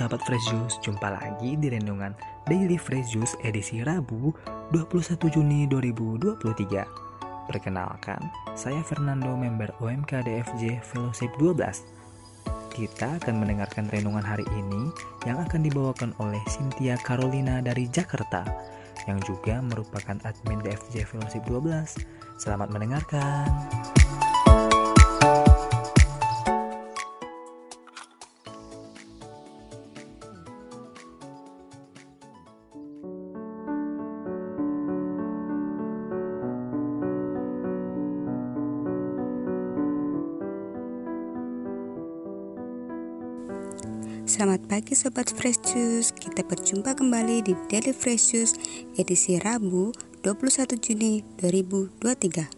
sahabat Fresh Juice, jumpa lagi di Renungan Daily Fresh Juice edisi Rabu 21 Juni 2023. Perkenalkan, saya Fernando, member OMK DFJ Fellowship 12. Kita akan mendengarkan renungan hari ini yang akan dibawakan oleh Cynthia Carolina dari Jakarta, yang juga merupakan admin DFJ Fellowship 12. Selamat mendengarkan. Selamat pagi Sobat Fresh Juice, kita berjumpa kembali di Daily Fresh Juice edisi Rabu 21 Juni 2023.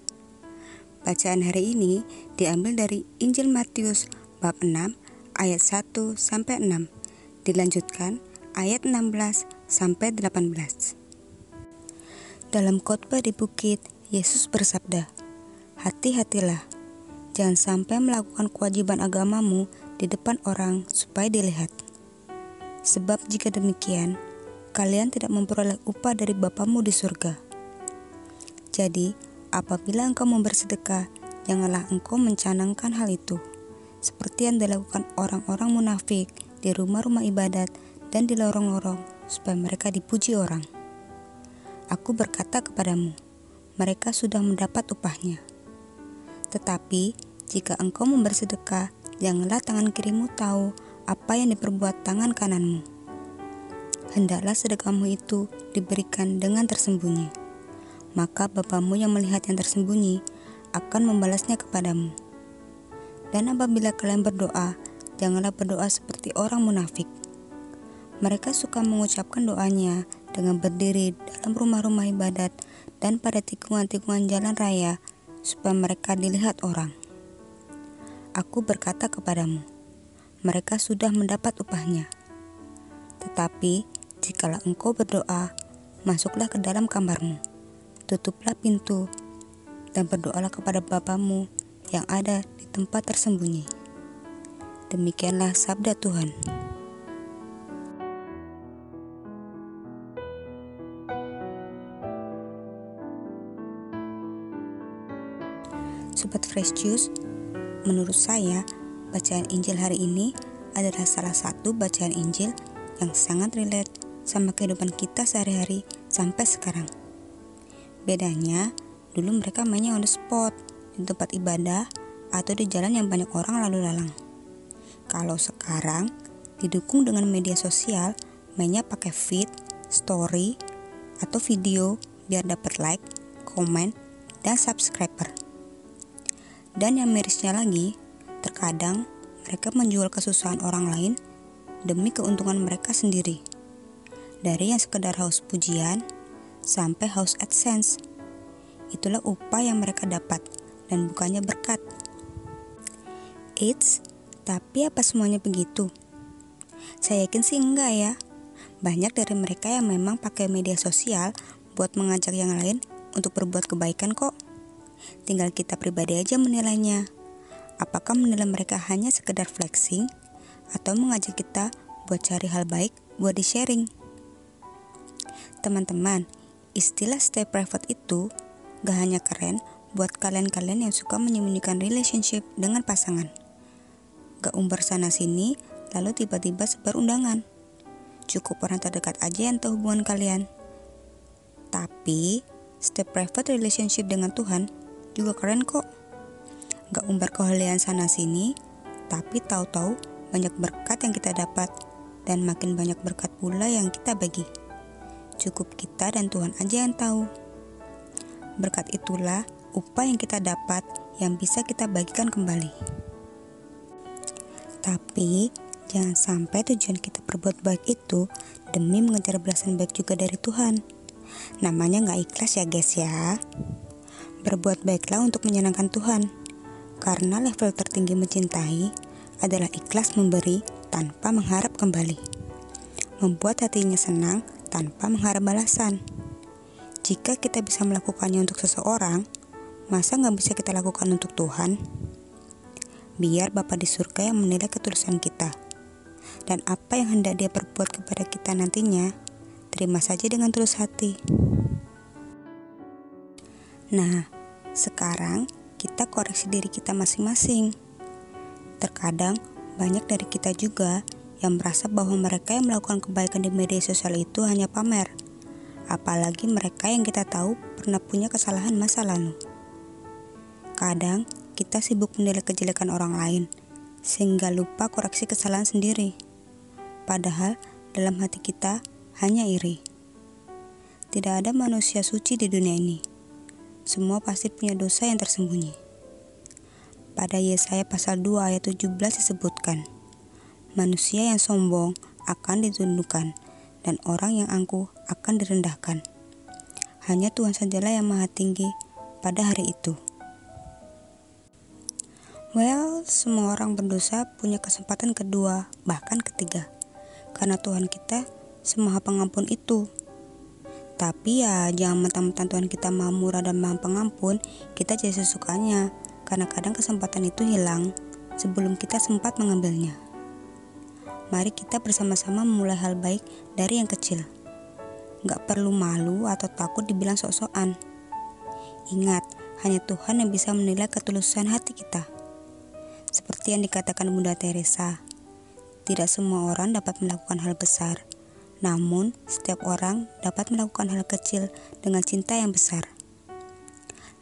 Bacaan hari ini diambil dari Injil Matius bab 6 ayat 1-6, dilanjutkan ayat 16-18. Dalam khotbah di bukit, Yesus bersabda, "Hati-hatilah, jangan sampai melakukan kewajiban agamamu di depan orang supaya dilihat. Sebab jika demikian, kalian tidak memperoleh upah dari Bapamu di surga. Jadi, apabila engkau bersedekah, janganlah engkau mencanangkan hal itu, seperti yang dilakukan orang-orang munafik di rumah-rumah ibadat dan di lorong-lorong, supaya mereka dipuji orang. Aku berkata kepadamu, mereka sudah mendapat upahnya. Tetapi, jika engkau bersedekah, janganlah tangan kirimu tahu apa yang diperbuat tangan kananmu. Hendaklah sedekahmu itu diberikan dengan tersembunyi. Maka Bapamu yang melihat yang tersembunyi akan membalasnya kepadamu. Dan apabila kalian berdoa, janganlah berdoa seperti orang munafik. Mereka suka mengucapkan doanya dengan berdiri dalam rumah-rumah ibadat dan pada tikungan-tikungan jalan raya, supaya mereka dilihat orang. Aku berkata kepadamu, mereka sudah mendapat upahnya. Tetapi, jikalau engkau berdoa, masuklah ke dalam kamarmu, tutuplah pintu, dan berdoalah kepada Bapamu yang ada di tempat tersembunyi." Demikianlah sabda Tuhan. Sobat Fresh Juice, menurut saya, bacaan Injil hari ini adalah salah satu bacaan Injil yang sangat relate sama kehidupan kita sehari-hari sampai sekarang. Bedanya, dulu mereka mainnya on the spot, di tempat ibadah atau di jalan yang banyak orang lalu lalang. Kalau sekarang, didukung dengan media sosial, mainnya pakai feed, story, atau video biar dapat like, komen, dan subscriber. Dan yang mirisnya lagi, terkadang mereka menjual kesusahan orang lain demi keuntungan mereka sendiri. Dari yang sekedar haus pujian sampai haus AdSense. Itulah upah yang mereka dapat dan bukannya berkat. Eits, tapi apa semuanya begitu? Saya yakin sih enggak ya. Banyak dari mereka yang memang pakai media sosial buat mengajak yang lain untuk berbuat kebaikan kok. Tinggal kita pribadi aja menilainya. Apakah menilai mereka hanya sekedar flexing atau mengajak kita buat cari hal baik buat di-sharing? Teman-teman, istilah stay private itu gak hanya keren buat kalian-kalian yang suka menyembunyikan relationship dengan pasangan. Gak umbar sana sini lalu tiba-tiba sebar undangan. Cukup orang terdekat aja yang tahu hubungan kalian. Tapi stay private relationship dengan Tuhan juga keren kok. Gak umbar keahlian sana sini, tapi tahu-tahu banyak berkat yang kita dapat, dan makin banyak berkat pula yang kita bagi. Cukup kita dan Tuhan aja yang tahu. Berkat itulah upah yang kita dapat yang bisa kita bagikan kembali. Tapi jangan sampai tujuan kita berbuat baik itu demi mengejar balasan baik juga dari Tuhan. Namanya gak ikhlas ya guys ya. Berbuat baiklah untuk menyenangkan Tuhan, karena level tertinggi mencintai adalah ikhlas memberi tanpa mengharap kembali, membuat hatinya senang tanpa mengharap balasan. Jika kita bisa melakukannya untuk seseorang, masa gak bisa kita lakukan untuk Tuhan? Biar Bapa di surga yang menilai ketulusan kita. dan apa yang hendak Dia perbuat kepada kita nantinya, terima saja dengan tulus hati. Nah, sekarang kita koreksi diri kita masing-masing. Terkadang banyak dari kita juga yang merasa bahwa mereka yang melakukan kebaikan di media sosial itu hanya pamer. Apalagi mereka yang kita tahu pernah punya kesalahan masa lalu. Kadang kita sibuk menilai kejelekan orang lain, sehingga lupa koreksi kesalahan sendiri. Padahal dalam hati kita hanya iri. Tidak ada manusia suci di dunia ini. Semua pasti punya dosa yang tersembunyi. Pada Yesaya pasal 2 ayat 17 disebutkan, manusia yang sombong akan ditundukkan, dan orang yang angkuh akan direndahkan. Hanya Tuhan sajalah yang maha tinggi pada hari itu. Semua orang berdosa punya kesempatan kedua, bahkan ketiga. Karena Tuhan kita semaha pengampun itu. Tapi ya jangan mentang-mentang Tuhan kita maha murah dan maha pengampun, kita jadi sesukanya. Karena kadang kesempatan itu hilang sebelum kita sempat mengambilnya. Mari kita bersama-sama memulai hal baik dari yang kecil. Gak perlu malu atau takut dibilang sok-sokan. Ingat, hanya Tuhan yang bisa menilai ketulusan hati kita. Seperti yang dikatakan Bunda Teresa, tidak semua orang dapat melakukan hal besar, namun setiap orang dapat melakukan hal kecil dengan cinta yang besar.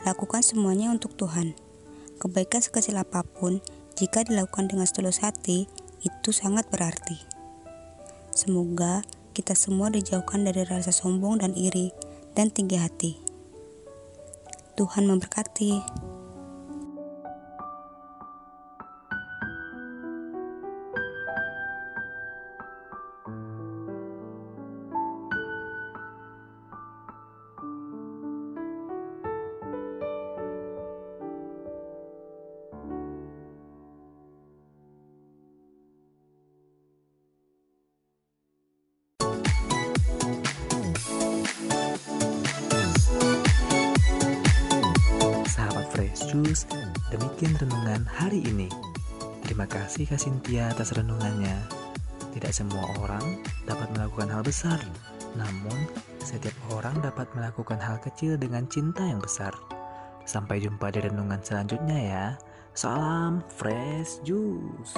Lakukan semuanya untuk Tuhan. Kebaikan sekecil apapun, jika dilakukan dengan setulus hati, itu sangat berarti. Semoga kita semua dijauhkan dari rasa sombong dan iri dan tinggi hati. Tuhan memberkati. Jus, demikian renungan hari ini. Terima kasih Kak Cynthia atas renungannya. Tidak semua orang dapat melakukan hal besar, namun setiap orang dapat melakukan hal kecil dengan cinta yang besar. Sampai jumpa di renungan selanjutnya ya. Salam Fresh Juice.